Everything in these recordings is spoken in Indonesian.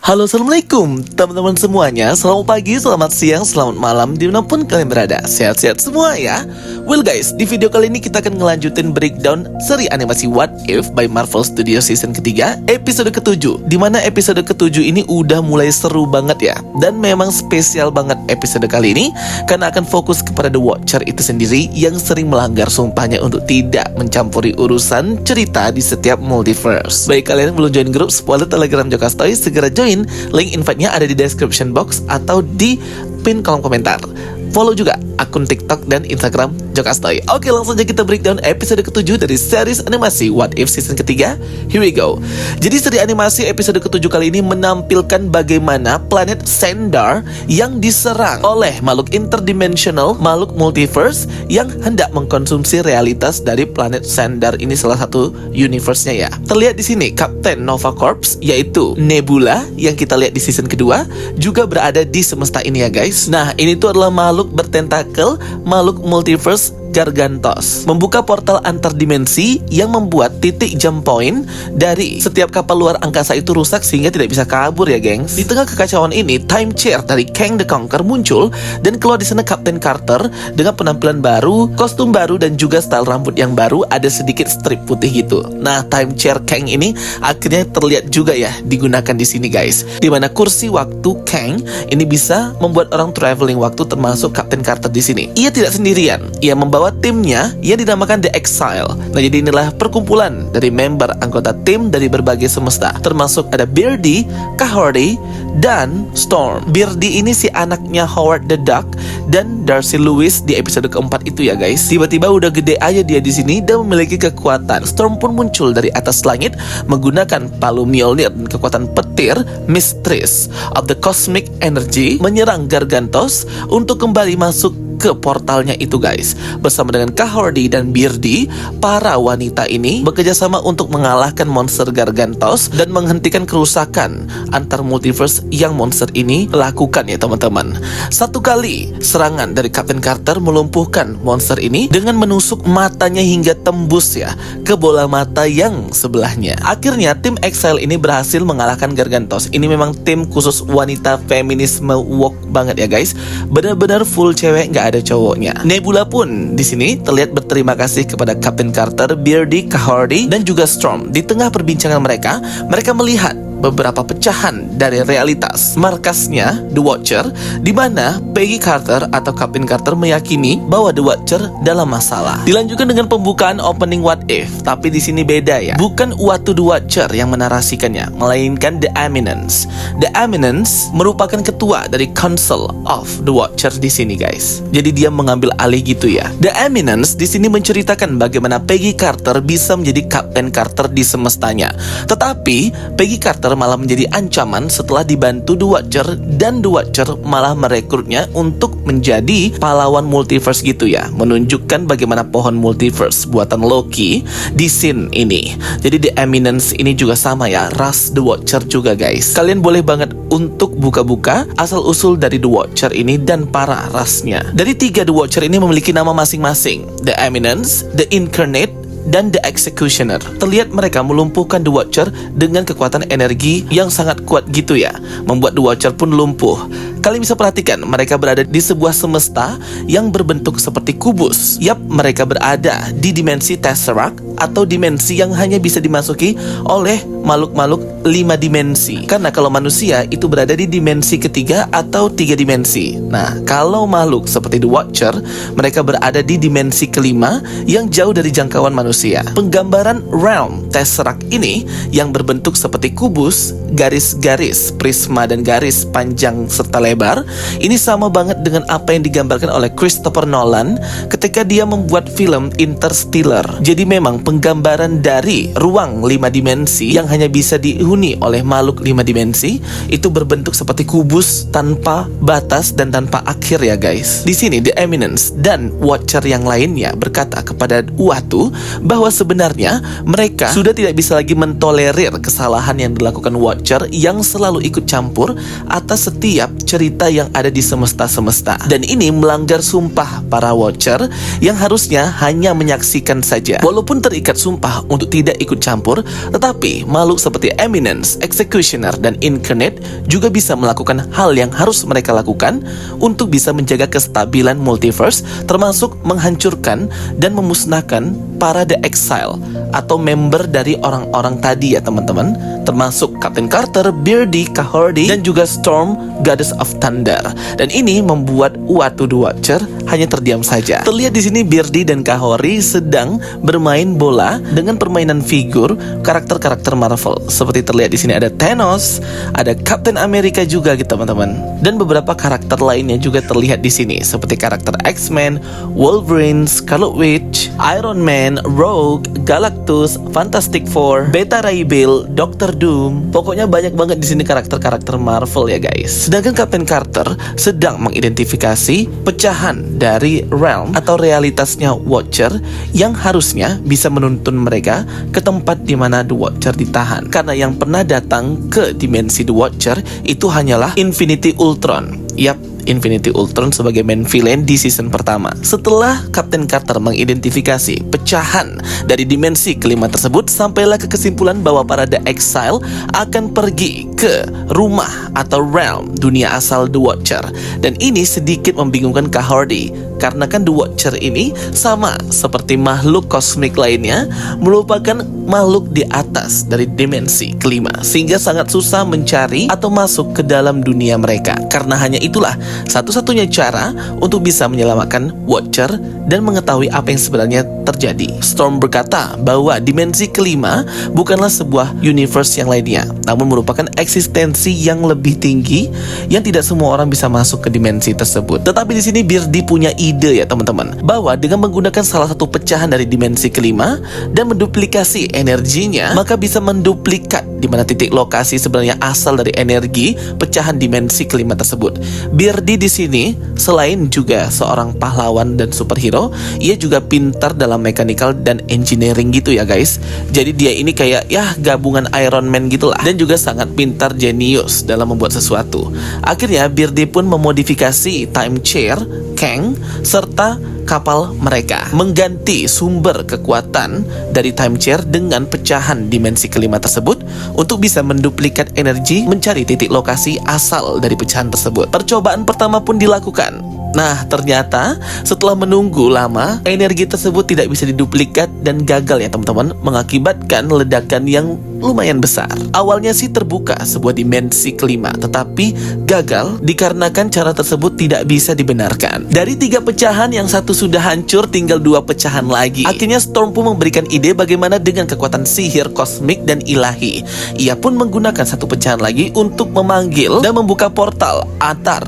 Halo, assalamualaikum teman-teman semuanya. Selamat pagi, selamat siang, selamat malam dimanapun kalian berada. Sehat-sehat semua ya. Well guys, di video kali ini kita akan ngelanjutin breakdown seri animasi What If by Marvel Studios season ketiga, episode ke-7. Dimana episode ke-7 ini udah mulai seru banget ya. Dan memang spesial banget episode kali ini, karena akan fokus kepada The Watcher itu sendiri yang sering melanggar sumpahnya untuk tidak mencampuri urusan cerita di setiap multiverse. Baik kalian yang belum join grup spoiler Telegram Jokastoy, segera join. Link invite-nya ada di description box atau di pin kolom komentar. Follow juga akun TikTok dan Instagram Jokastoy. Oke, langsung aja kita breakdown episode ke-7 dari series animasi What If season ketiga. Here we go. Jadi seri animasi episode ke-7 kali ini menampilkan bagaimana planet Sandar yang diserang oleh makhluk interdimensional, makhluk multiverse yang hendak mengkonsumsi realitas dari planet Sandar ini, salah satu universe-nya ya. Terlihat di sini Captain Nova Corps, yaitu Nebula yang kita lihat di season kedua, juga berada di semesta ini ya guys. Nah, ini tuh adalah makhluk bertentakel, makhluk multiverse Gargantos, membuka portal antar dimensi yang membuat titik jump point dari setiap kapal luar angkasa itu rusak sehingga tidak bisa kabur ya gengs. Di tengah kekacauan ini, time chair dari Kang the Conqueror muncul dan keluar di sana Captain Carter dengan penampilan baru, kostum baru dan juga style rambut yang baru, ada sedikit strip putih gitu. Nah, time chair Kang ini akhirnya terlihat juga ya digunakan di sini guys. Di mana kursi waktu Kang ini bisa membuat orang traveling waktu, termasuk Captain Carter di sini. Ia tidak sendirian, ia membawa timnya yang dinamakan The Exile. Nah, jadi inilah perkumpulan dari member anggota tim dari berbagai semesta, termasuk ada Beardy, Kahordi, dan Storm. Beardy ini si anaknya Howard the Duck dan Darcy Lewis di episode keempat itu ya guys. Tiba-tiba udah gede aja dia di sini dan memiliki kekuatan. Storm pun muncul dari atas langit menggunakan palu Mjolnir dan kekuatan petir Mistress of the Cosmic Energy, menyerang Gargantos untuk kembali masuk ke portalnya itu guys. Bersama dengan Kahordi dan Beardy, para wanita ini bekerja sama untuk mengalahkan monster Gargantos dan menghentikan kerusakan antar multiverse yang monster ini lakukan ya teman-teman. Satu kali serangan dari Captain Carter melumpuhkan monster ini dengan menusuk matanya hingga tembus ya ke bola mata yang sebelahnya. Akhirnya tim Exile ini berhasil mengalahkan Gargantos. Ini memang tim khusus wanita, feminisme woke banget ya guys. Benar-benar full cewek, nggak ada cowoknya. Nebula pun di sini terlihat berterima kasih kepada Captain Carter, Beardy, Kahordi, dan juga Storm. Di tengah perbincangan mereka melihat beberapa pecahan dari realitas markasnya The Watcher, di mana Peggy Carter atau Captain Carter meyakini bahwa The Watcher dalam masalah. Dilanjutkan dengan pembukaan opening What If, tapi di sini beda ya. Bukan Uatu The Watcher yang menarasikannya, melainkan The Eminence. The Eminence merupakan ketua dari Council of The Watcher di sini guys. Jadi dia mengambil alih gitu ya. The Eminence di sini menceritakan bagaimana Peggy Carter bisa menjadi Captain Carter di semestanya. Tetapi Peggy Carter malah menjadi ancaman setelah dibantu The Watcher, dan The Watcher malah merekrutnya untuk menjadi pahlawan multiverse gitu ya, menunjukkan bagaimana pohon multiverse buatan Loki di scene ini. Jadi The Eminence ini juga sama ya, ras The Watcher juga guys. Kalian boleh banget untuk buka-buka asal-usul dari The Watcher ini dan para rasnya. Dari tiga The Watcher ini memiliki nama masing-masing: The Eminence, The Incarnate, dan The Executioner. Terlihat mereka melumpuhkan The Watcher dengan kekuatan energi yang sangat kuat gitu ya, membuat The Watcher pun lumpuh. Kalian bisa perhatikan mereka berada di sebuah semesta yang berbentuk seperti kubus. Yap, mereka berada di dimensi Tesseract atau dimensi yang hanya bisa dimasuki oleh makhluk-makhluk 5 dimensi. Karena kalau manusia itu berada di dimensi ketiga atau 3 dimensi. Nah, kalau makhluk seperti The Watcher, mereka berada di dimensi kelima yang jauh dari jangkauan manusia. Penggambaran realm Tesseract ini yang berbentuk seperti kubus, garis-garis, prisma dan garis panjang serta lebar, ini sama banget dengan apa yang digambarkan oleh Christopher Nolan ketika dia membuat film Interstellar. Jadi memang penggambaran dari ruang 5 dimensi yang hanya bisa dihuni oleh makhluk 5 dimensi itu berbentuk seperti kubus tanpa batas dan tanpa akhir ya guys. Di sini The Eminence dan Watcher yang lainnya berkata kepada Uatu bahwa sebenarnya mereka sudah tidak bisa lagi mentolerir kesalahan yang dilakukan Watcher yang selalu ikut campur atas setiap cerita cerita yang ada di semesta-semesta. Dan ini melanggar sumpah para Watcher yang harusnya hanya menyaksikan saja. Walaupun terikat sumpah untuk tidak ikut campur, tetapi makhluk seperti Eminence, Executioner, dan Incarnate juga bisa melakukan hal yang harus mereka lakukan untuk bisa menjaga kestabilan multiverse, termasuk menghancurkan dan memusnahkan para The Exile atau member dari orang-orang tadi ya teman-teman, termasuk Captain Carter, Beardy, Cahordy, dan juga Storm, Goddess of Thunder. Dan ini membuat Uatu the Watcher hanya terdiam saja. Terlihat di sini Beardy dan Cahordy sedang bermain bola dengan permainan figur karakter-karakter Marvel. Seperti terlihat di sini ada Thanos, ada Captain America juga gitu teman-teman. Dan beberapa karakter lainnya juga terlihat di sini seperti karakter X-Men, Wolverine, Scarlet Witch, Iron Man, Rogue, Galactus, Fantastic Four, Beta Ray Bill, Doctor Doom. Pokoknya banyak banget di sini karakter-karakter Marvel ya guys. Sedangkan Captain Carter sedang mengidentifikasi pecahan dari realm atau realitasnya Watcher yang harusnya bisa menuntun mereka ke tempat di mana The Watcher ditahan. Karena yang pernah datang ke dimensi The Watcher itu hanyalah Infinity Ultron. Yap, Infinity Ultron sebagai main villain di season pertama. Setelah Captain Carter mengidentifikasi pecahan dari dimensi kelima tersebut, sampailah ke kesimpulan bahwa para The Exile akan pergi ke rumah atau realm dunia asal The Watcher. Dan ini sedikit membingungkan Cahordy, karena kan The Watcher ini sama seperti makhluk kosmik lainnya, merupakan makhluk di atas dari dimensi kelima, sehingga sangat susah mencari atau masuk ke dalam dunia mereka. Karena hanya itulah satu-satunya cara untuk bisa menyelamatkan Watcher dan mengetahui apa yang sebenarnya terjadi. Storm berkata bahwa dimensi kelima bukanlah sebuah universe yang lainnya, namun merupakan eksistensi yang lebih tinggi yang tidak semua orang bisa masuk ke dimensi tersebut. Tetapi di sini Beardy punya ide ya teman-teman, bahwa dengan menggunakan salah satu pecahan dari dimensi kelima dan menduplikasi energinya, maka bisa menduplikat di mana titik lokasi sebenarnya asal dari energi pecahan dimensi kelima tersebut. Beardy di sini selain juga seorang pahlawan dan superhero, ia juga pintar dalam mechanical dan engineering gitu ya guys. Jadi dia ini kayak ya gabungan Iron Man gitulah, dan juga sangat pintar, jenius dalam membuat sesuatu. Akhirnya Beardy pun memodifikasi time chair, Kang, serta kapal mereka, mengganti sumber kekuatan dari time chair dengan pecahan dimensi kelima tersebut untuk bisa menduplikat energi mencari titik lokasi asal dari pecahan tersebut. Percobaan pertama pun dilakukan. Nah, ternyata setelah menunggu lama, energi tersebut tidak bisa diduplikat dan gagal ya teman-teman, mengakibatkan ledakan yang lumayan besar. Awalnya sih terbuka sebuah dimensi kelima, tetapi gagal dikarenakan cara tersebut tidak bisa dibenarkan. Dari 3 pecahan, yang satu sudah hancur, tinggal 2 pecahan lagi. Akhirnya Storm pun memberikan ide bagaimana dengan kekuatan sihir kosmik dan ilahi. Ia pun menggunakan 1 pecahan lagi untuk memanggil dan membuka portal antar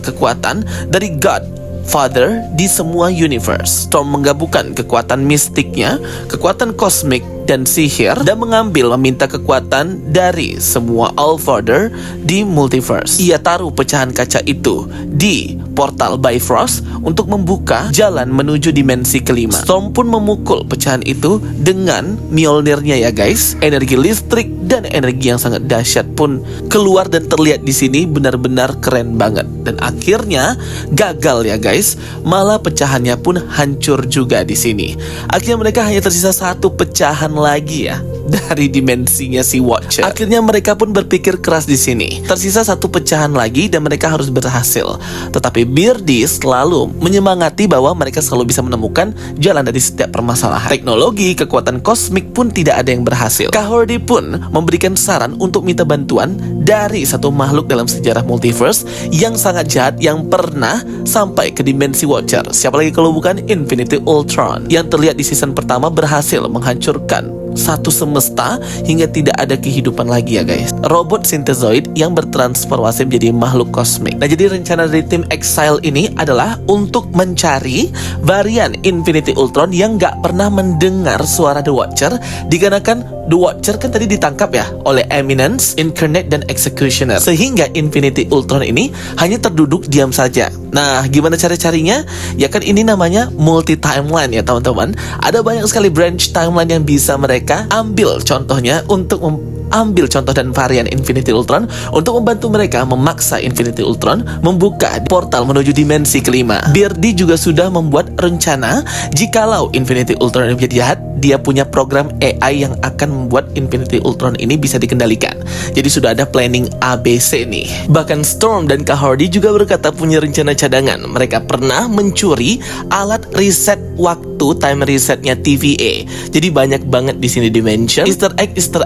kekuatan dari God Father di semua universe. Storm menggabungkan kekuatan mistiknya, kekuatan kosmik dan sihir, dan meminta kekuatan dari semua All Father di multiverse. Ia taruh pecahan kaca itu di portal Bifrost untuk membuka jalan menuju dimensi kelima. Storm pun memukul pecahan itu dengan Mjolnirnya ya guys. Energi listrik dan energi yang sangat dahsyat pun keluar dan terlihat di sini benar-benar keren banget. Dan akhirnya gagal ya guys. Malah pecahannya pun hancur juga di sini. Akhirnya mereka hanya tersisa 1 pecahan lagi ya dari dimensinya si Watcher. Akhirnya mereka pun berpikir keras di sini. Tersisa 1 pecahan lagi dan mereka harus berhasil. Tetapi Beardy selalu menyemangati bahwa mereka selalu bisa menemukan jalan dari setiap permasalahan. Teknologi, kekuatan kosmik pun tidak ada yang berhasil. Cahordy pun memberikan saran untuk minta bantuan dari satu makhluk dalam sejarah multiverse yang sangat jahat yang pernah sampai ke dimensi Watcher. Siapa lagi kalau bukan Infinity Ultron, yang terlihat di season pertama berhasil menghancurkan satu semesta hingga tidak ada kehidupan lagi ya guys. Robot Synthezoid yang bertransformasi menjadi makhluk kosmik. Nah, jadi rencana dari tim Exile ini adalah untuk mencari varian Infinity Ultron yang gak pernah mendengar suara The Watcher, dikarenakan The Watcher kan tadi ditangkap ya oleh Eminence, Incarnate, dan Executioner, sehingga Infinity Ultron ini hanya terduduk diam saja. Nah, gimana cara carinya? Ya kan ini namanya multi timeline ya teman-teman. Ada banyak sekali branch timeline yang bisa mereka mereka ambil contohnya untuk ambil contoh dan varian Infinity Ultron untuk membantu mereka memaksa Infinity Ultron membuka portal menuju dimensi kelima. Beardy juga sudah membuat rencana jikalau Infinity Ultron ini menjadi jahat, dia punya program AI yang akan membuat Infinity Ultron ini bisa dikendalikan. Jadi sudah ada planning ABC nih. Bahkan Storm dan Kahordi juga berkata punya rencana cadangan. Mereka pernah mencuri alat reset waktu, time resetnya TVA. Jadi banyak banget di sini dimension Easter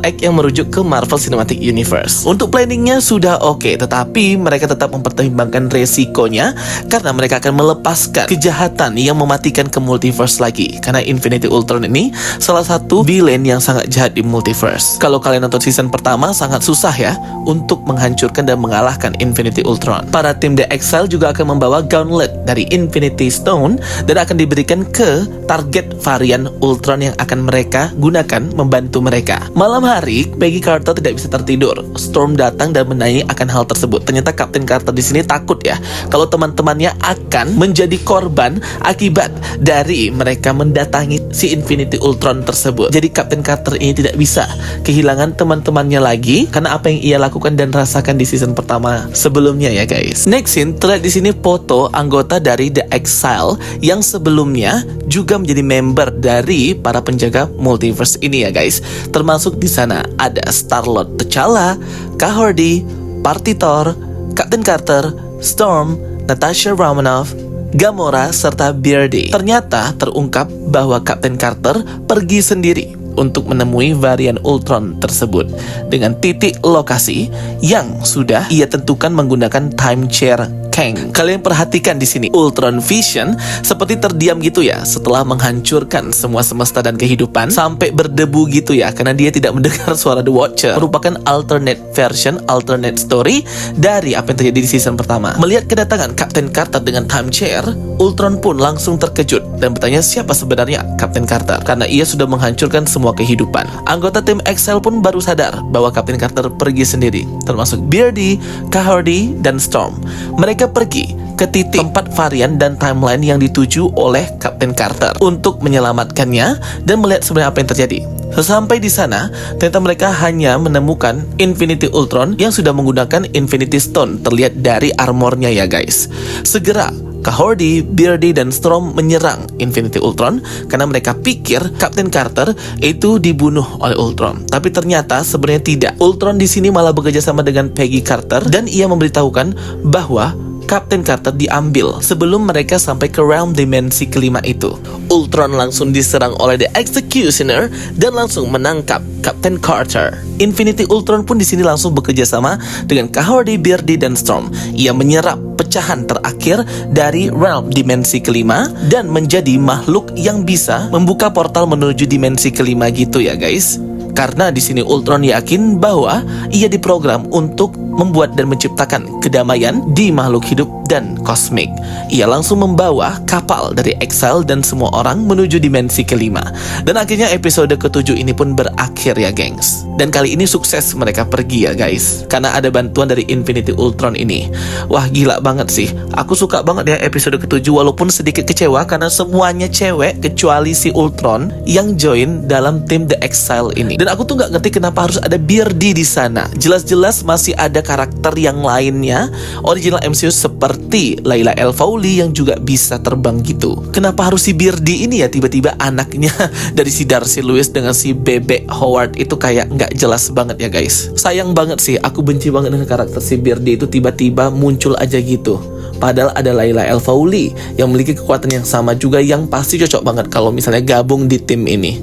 egg yang merujuk ke Marvel Cinematic Universe. Untuk planningnya sudah oke, tetapi mereka tetap mempertimbangkan resikonya karena mereka akan melepaskan kejahatan yang mematikan ke multiverse lagi. Karena Infinity Ultron ini salah satu villain yang sangat jahat di multiverse. Kalau kalian nonton season pertama, sangat susah ya untuk menghancurkan dan mengalahkan Infinity Ultron. Para tim The Exile juga akan membawa gauntlet dari Infinity Stone dan akan diberikan ke target varian Ultron yang akan mereka gunakan membantu mereka. Malam hari, Peggy Carter tidak bisa tertidur. Storm datang dan menanyai akan hal tersebut. Ternyata Captain Carter di sini takut ya kalau teman-temannya akan menjadi korban akibat dari mereka mendatangi si Infinity Ultron tersebut. Jadi Captain Carter ini tidak bisa kehilangan teman-temannya lagi karena apa yang ia lakukan dan rasakan di season pertama sebelumnya ya guys. Next scene terlihat di sini foto anggota dari The Exile yang sebelumnya juga menjadi member dari para penjaga multiverse ini ya guys. Termasuk di sana ada Star-Lord T'Challa, Kahordi, Partitor, Captain Carter, Storm, Natasha Romanoff, Gamora, serta Beardy. Ternyata terungkap bahwa Captain Carter pergi sendiri untuk menemui varian Ultron tersebut dengan titik lokasi yang sudah ia tentukan menggunakan time chair Kang. Kalian perhatikan di sini Ultron Vision seperti terdiam gitu ya setelah menghancurkan semua semesta dan kehidupan sampai berdebu gitu ya karena dia tidak mendengar suara The Watcher. Merupakan alternate version, alternate story dari apa yang terjadi di season pertama. Melihat kedatangan Captain Carter dengan time chair, Ultron pun langsung terkejut dan bertanya siapa sebenarnya Captain Carter karena ia sudah menghancurkan semua kehidupan. Anggota tim Exile pun baru sadar bahwa Captain Carter pergi sendiri, termasuk Beardy, Kahordi, dan Storm. Mereka pergi ke titik tempat varian dan timeline yang dituju oleh Captain Carter untuk menyelamatkannya dan melihat sebenarnya apa yang terjadi. Sesampai di sana, ternyata mereka hanya menemukan Infinity Ultron yang sudah menggunakan Infinity Stone terlihat dari armornya ya guys. Segera Kahordi, Beardy, dan Storm menyerang Infinity Ultron karena mereka pikir Captain Carter itu dibunuh oleh Ultron. Tapi ternyata sebenarnya tidak. Ultron di sini malah bekerja sama dengan Peggy Carter dan ia memberitahukan bahwa Captain Carter diambil sebelum mereka sampai ke realm dimensi kelima itu. Ultron langsung diserang oleh The Executioner dan langsung menangkap Captain Carter. Infinity Ultron pun di sini langsung bekerja sama dengan Kahordi, Beardy, dan Storm. Ia menyerap pecahan terakhir dari realm dimensi kelima dan menjadi makhluk yang bisa membuka portal menuju dimensi kelima gitu ya guys. Karena di sini Ultron yakin bahwa ia diprogram untuk membuat dan menciptakan kedamaian di makhluk hidup dan kosmik. Ia langsung membawa kapal dari Exile dan semua orang menuju dimensi kelima. Dan akhirnya episode ke-7 ini pun berakhir ya gengs. Dan kali ini sukses mereka pergi ya guys, karena ada bantuan dari Infinity Ultron ini. Wah gila banget sih. Aku suka banget ya episode ke-7 walaupun sedikit kecewa karena semuanya cewek kecuali si Ultron yang join dalam tim The Exile ini. Dan aku tuh gak ngerti kenapa harus ada Beardy di sana. Jelas-jelas masih ada karakter yang lainnya original MCU seperti Layla El Fawli yang juga bisa terbang gitu. Kenapa harus si Beardy ini ya tiba-tiba anaknya dari si Darcy Lewis dengan si Bebek Howard itu kayak nggak jelas banget ya guys. Sayang banget sih, aku benci banget dengan karakter si Beardy itu tiba-tiba muncul aja gitu. Padahal ada Layla El Fawli yang memiliki kekuatan yang sama juga yang pasti cocok banget kalau misalnya gabung di tim ini.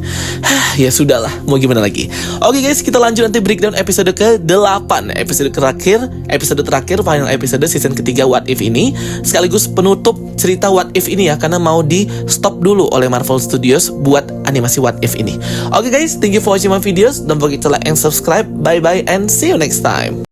Ya sudahlah, mau gimana lagi. Oke guys, kita lanjut nanti breakdown episode ke-8. Episode terakhir, final episode season ketiga What If ini. Sekaligus penutup cerita What If ini ya, karena mau di stop dulu oleh Marvel Studios buat animasi What If ini. Oke guys, thank you for watching my videos. Don't forget to like and subscribe. Bye bye and see you next time.